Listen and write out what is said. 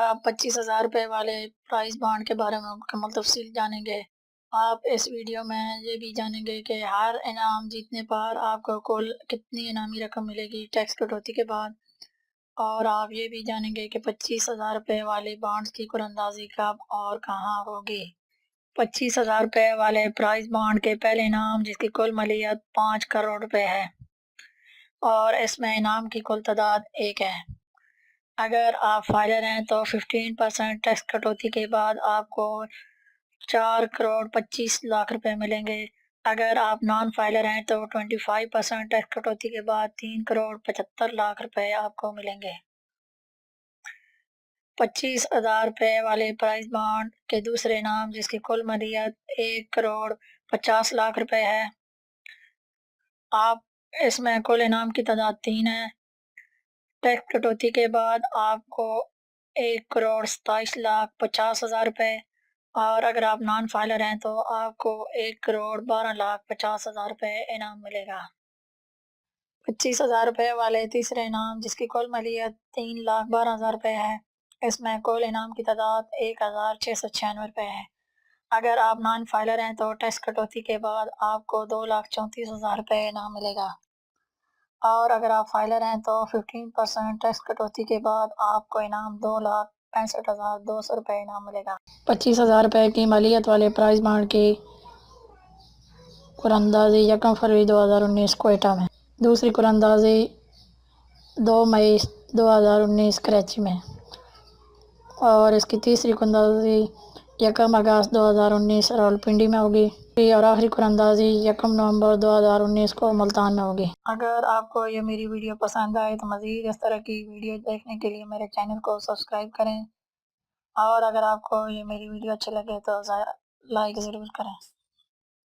آپ 25,000 روپے والے پرائز بانڈ کے بارے میں مکمل تفصیل جانیں گے۔ آپ اس ویڈیو میں یہ بھی جانیں گے کہ ہر انعام جیتنے پر آپ کو کل کتنی انعامی رقم ملے گی ٹیکس کٹوتی کے بعد، اور آپ یہ بھی جانیں گے کہ 25,000 روپے والے بانڈز کی قرعہ اندازی کب اور کہاں ہوگی۔ 25,000 روپے والے پرائز بانڈ کے پہلے انعام جس کی کل مالیت 5 کروڑ روپے ہے اور اس میں انعام کی کل تعداد 1 ہے۔ اگر آپ فائلر ہیں تو 15% ٹیکس کٹوتی کے بعد آپ کو 4 کروڑ 25 لاکھ روپے ملیں گے۔ اگر آپ نان فائلر ہیں تو 25% ٹیکس کٹوتی کے بعد 3 کروڑ 75 لاکھ روپے آپ کو ملیں گے۔ 25,000 روپے والے پرائز بانڈ کے دوسرے انعام جس کی کل مالیت 1 کروڑ 50 لاکھ روپے ہے، آپ اس میں کل انعام کی تعداد 3 ہے۔ ٹیکس کٹوتی کے بعد آپ کو 1 کروڑ 27 لاکھ 50 ہزار روپے، اور اگر آپ نان فائلر ہیں تو آپ کو 1 کروڑ 12 لاکھ 50 ہزار روپے انعام ملے گا۔ 25,000 روپے والے تیسرے انعام جس کی کل مالیت 3 لاکھ 12 ہزار روپے ہے، اس میں کل انعام کی تعداد 1,696 روپے ہے۔ اگر آپ نان فائلر ہیں تو ٹیکس کٹوتی کے بعد آپ کو 2 لاکھ 34 ہزار روپے انعام ملے گا، اور اگر آپ فائلر ہیں تو 15% ٹیکس کٹوتی کے بعد آپ کو انعام 2 لاکھ 65,200 روپے انعام ملے گا۔ 25,000 روپے کی مالیت والے پرائز بانڈ کی قرعہ اندازی 1 فروری 2019 کوئٹہ میں، دوسری قرعہ اندازی 2 مئی 2019 کراچی میں، اور اس کی تیسری قرعہ اندازی 1 اگست 2019 راولپنڈی میں ہوگی، اور آخری قرعہ اندازی 1 نومبر 2019 کو ملتان میں ہوگی۔ اگر آپ کو یہ میری ویڈیو پسند آئے تو مزید اس طرح کی ویڈیو دیکھنے کے لیے میرے چینل کو سبسکرائب کریں، اور اگر آپ کو یہ میری ویڈیو اچھی لگے تو لائک ضرور کریں۔